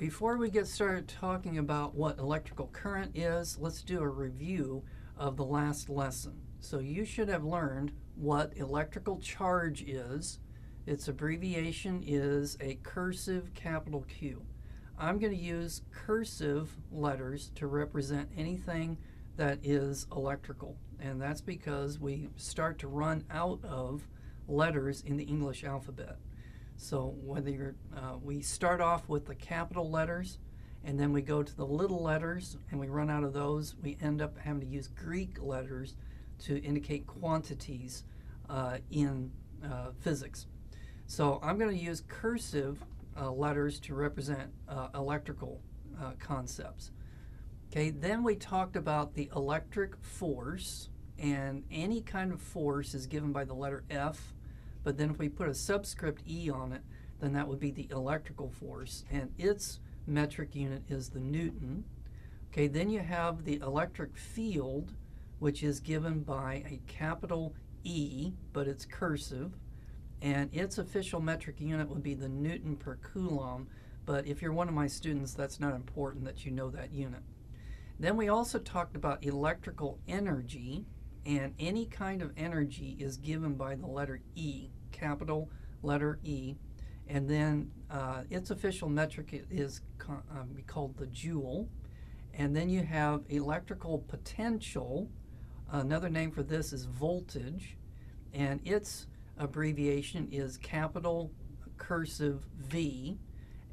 before we get started talking about what electrical current is, let's do a review of the last lesson. So you should have learned what electrical charge is. Its abbreviation is a cursive capital Q. I'm going to use cursive letters to represent anything that is electrical, and that's because we start to run out of letters in the English alphabet. So whether we start off with the capital letters and then we go to the little letters and we run out of those, we end up having to use Greek letters to indicate quantities in physics. So I'm going to use cursive letters to represent electrical concepts. Okay, then we talked about the electric force, and any kind of force is given by the letter F, but then if we put a subscript E on it, then that would be the electrical force, and its metric unit is the Newton. Okay, then you have the electric field, which is given by a capital E, but it's cursive, and its official metric unit would be the Newton per Coulomb, but if you're one of my students, that's not important that you know that unit. Then we also talked about electrical energy, and any kind of energy is given by the letter E, capital letter E, and then its official metric is called the joule. And then you have electrical potential. Another name for this is voltage, and its abbreviation is capital cursive V,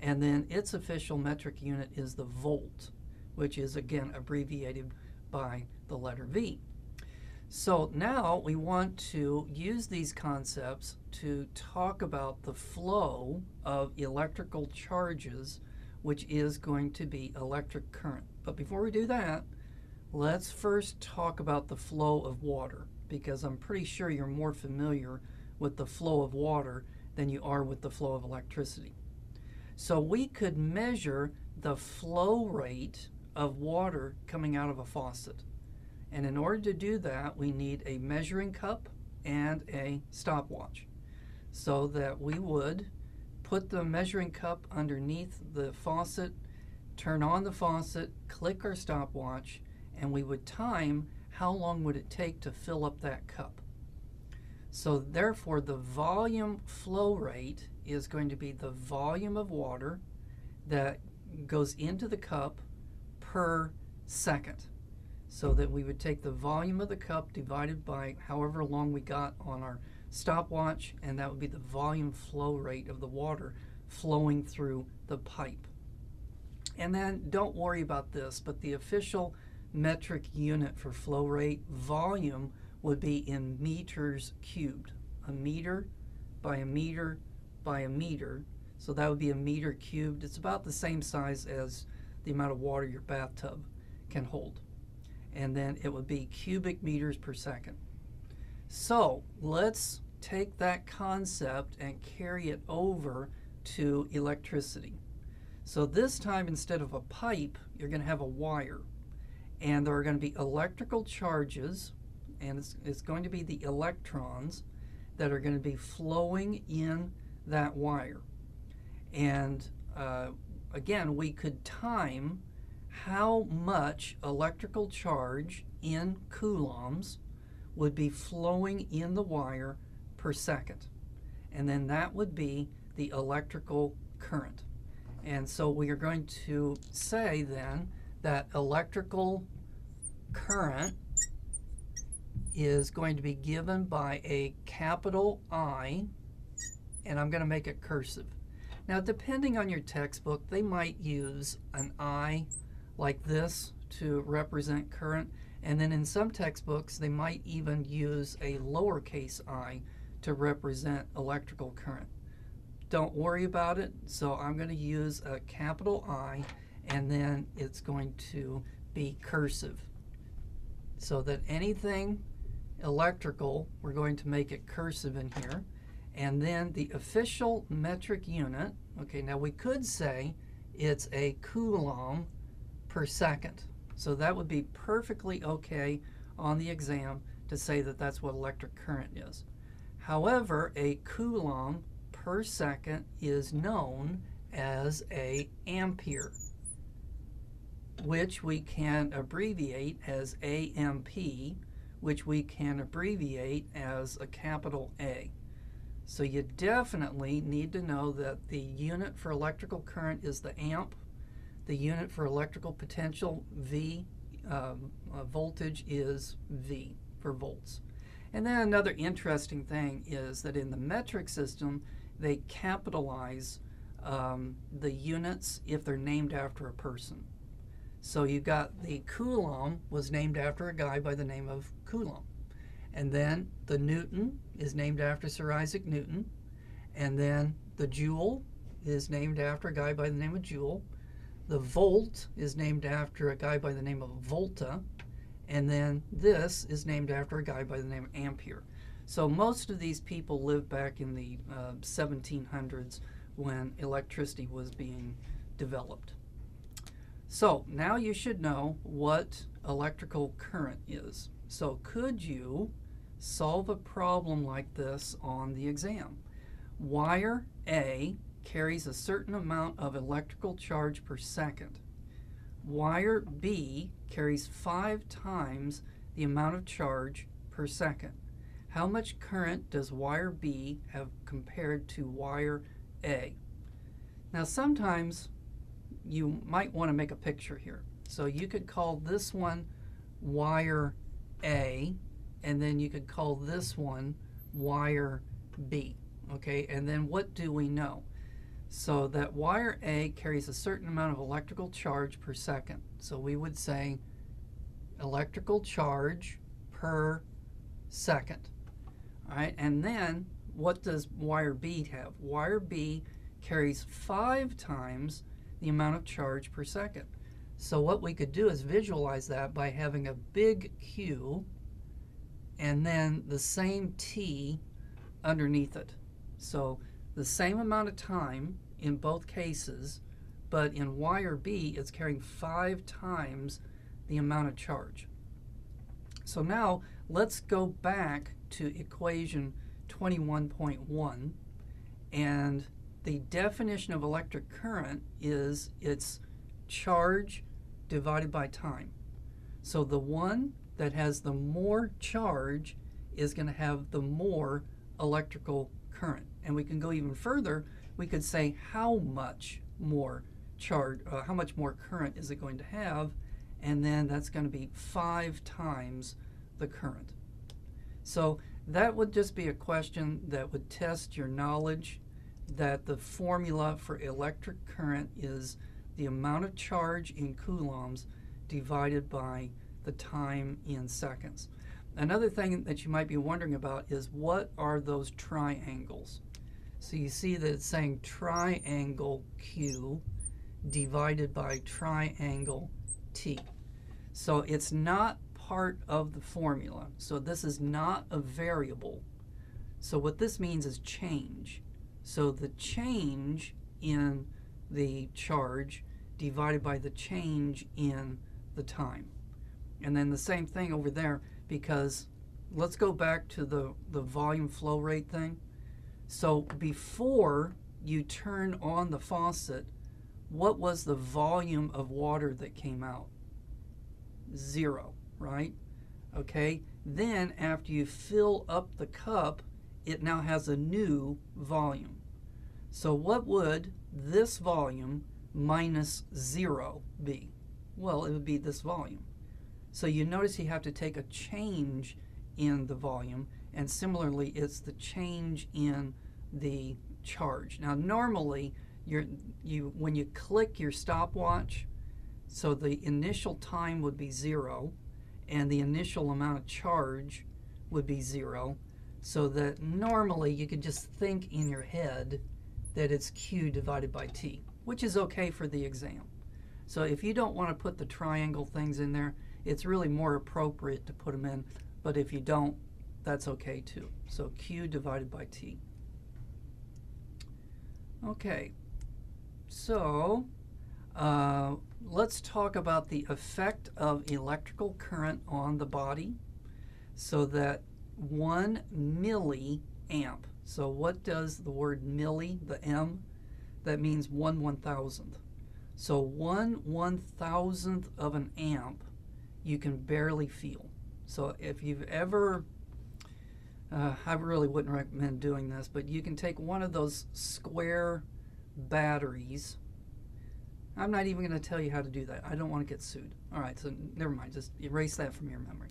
and then its official metric unit is the volt, which is again abbreviated by the letter V. So now we want to use these concepts to talk about the flow of electrical charges, which is going to be electric current. But before we do that, let's first talk about the flow of water, because I'm pretty sure you're more familiar with the flow of water than you are with the flow of electricity. So we could measure the flow rate of water coming out of a faucet. And in order to do that, we need a measuring cup and a stopwatch. So that we would put the measuring cup underneath the faucet, turn on the faucet, click our stopwatch, and we would time how long would it take to fill up that cup. So therefore, the volume flow rate is going to be the volume of water that goes into the cup per second. So that we would take the volume of the cup divided by however long we got on our stopwatch, and that would be the volume flow rate of the water flowing through the pipe. And then don't worry about this, but the official metric unit for flow rate, volume, would be in meters cubed. A meter by a meter by a meter. So that would be a meter cubed. It's about the same size as the amount of water your bathtub can hold. And then it would be cubic meters per second. So let's take that concept and carry it over to electricity. So this time, instead of a pipe, you're going to have a wire. And there are going to be electrical charges, and it's going to be the electrons that are going to be flowing in that wire. And again, we could time how much electrical charge in coulombs would be flowing in the wire per second. And then that would be the electrical current. And so we are going to say then that electrical current is going to be given by a capital I, and I'm going to make it cursive. Now, depending on your textbook, they might use an I like this to represent current, and then in some textbooks they might even use a lowercase I to represent electrical current. Don't worry about it, so I'm going to use a capital I, and then it's going to be cursive. So that anything electrical, we're going to make it cursive in here. And then the official metric unit, okay, now we could say it's a coulomb per second. So that would be perfectly okay on the exam to say that that's what electric current is. However, a coulomb per second is known as a ampere, which we can abbreviate as AMP, which we can abbreviate as a capital A. So you definitely need to know that the unit for electrical current is the amp, the unit for electrical potential, V, voltage is V for volts. And then another interesting thing is that in the metric system, they capitalize the units if they're named after a person. So you got the Coulomb was named after a guy by the name of Coulomb. And then the Newton is named after Sir Isaac Newton. And then the Joule is named after a guy by the name of Joule. The Volt is named after a guy by the name of Volta. And then this is named after a guy by the name of Ampere. So most of these people lived back in the 1700s when electricity was being developed. So now you should know what electrical current is. So could you solve a problem like this on the exam? Wire A carries a certain amount of electrical charge per second. Wire B carries 5 times the amount of charge per second. How much current does wire B have compared to wire A? Now sometimes you might want to make a picture here. So you could call this one wire A, and then you could call this one wire B. Okay, and then what do we know? So that wire A carries a certain amount of electrical charge per second. So we would say electrical charge per second. All right, and then what does wire B have? Wire B carries 5 times the amount of charge per second. So what we could do is visualize that by having a big Q and then the same T underneath it. So the same amount of time in both cases, but in wire B it's carrying 5 times the amount of charge. So now let's go back to equation 21.1, and the definition of electric current is its charge divided by time. So the one that has the more charge is going to have the more electrical current. And we can go even further. We could say how much more charge, how much more current is it going to have, and then that's going to be 5 times the current. So that would just be a question that would test your knowledge that the formula for electric current is the amount of charge in coulombs divided by the time in seconds. Another thing that you might be wondering about is what are those triangles? So you see that it's saying triangle Q divided by triangle T. So it's not part of the formula. So this is not a variable. So what this means is change. So the change in the charge divided by the change in the time. And then the same thing over there, because let's go back to the volume flow rate thing. So before you turn on the faucet, what was the volume of water that came out? 0, right? Okay, then after you fill up the cup, it now has a new volume. So what would this volume minus 0 be? Well, it would be this volume. So you notice you have to take a change in the volume, and similarly it's the change in the charge. Now normally when you click your stopwatch, so the initial time would be 0 and the initial amount of charge would be 0, so that normally you could just think in your head that it's Q divided by T, which is okay for the exam. So if you don't want to put the triangle things in there, it's really more appropriate to put them in, but if you don't, that's okay too. So Q divided by T. Okay, so let's talk about the effect of electrical current on the body. So that 1 milliamp. So what does the word milli, the M, that means 1/1000th. So 1/1000th of an amp you can barely feel. So if you've ever, I really wouldn't recommend doing this, but you can take one of those square batteries. I'm not even going to tell you how to do that. I don't want to get sued. All right, so never mind. Just erase that from your memory.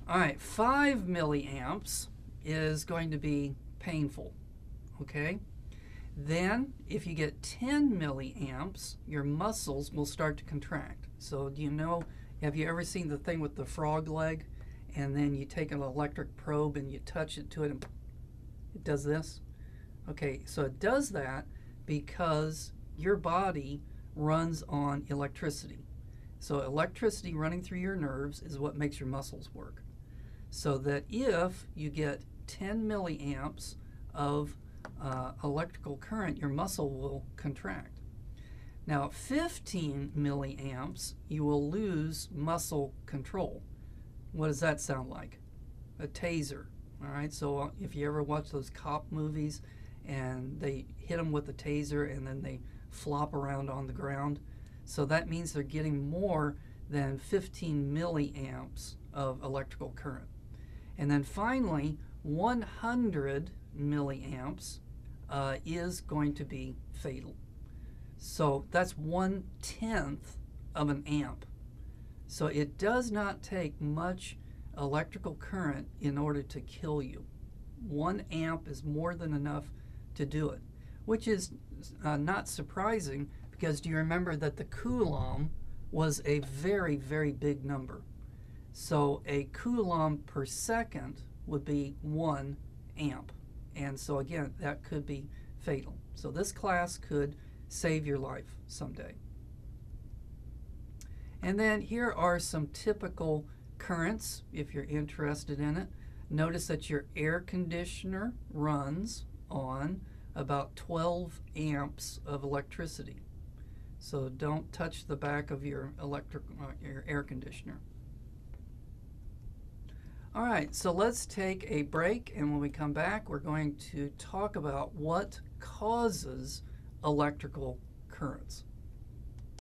All right, 5 milliamps is going to be painful, okay? Then, if you get 10 milliamps, your muscles will start to contract. So do you know, have you ever seen the thing with the frog leg? And then you take an electric probe and you touch it to it and it does this? Okay, so it does that because your body runs on electricity. So electricity running through your nerves is what makes your muscles work. So that if you get 10 milliamps of electrical current, your muscle will contract. Now at 15 milliamps, you will lose muscle control. What does that sound like? A taser. All right, so if you ever watch those cop movies and they hit them with a taser and then they flop around on the ground, so that means they're getting more than 15 milliamps of electrical current. And then finally, 100 milliamps is going to be fatal. So that's 1/10 of an amp. So it does not take much electrical current in order to kill you. 1 amp is more than enough to do it, which is not surprising, because do you remember that the coulomb was a very, very big number? So a coulomb per second would be 1 amp. And so again, that could be fatal. So this class could save your life someday. And then here are some typical currents if you're interested in it. Notice that your air conditioner runs on about 12 amps of electricity. So don't touch the back of your your air conditioner. All right, so let's take a break, and when we come back, we're going to talk about what causes electrical currents.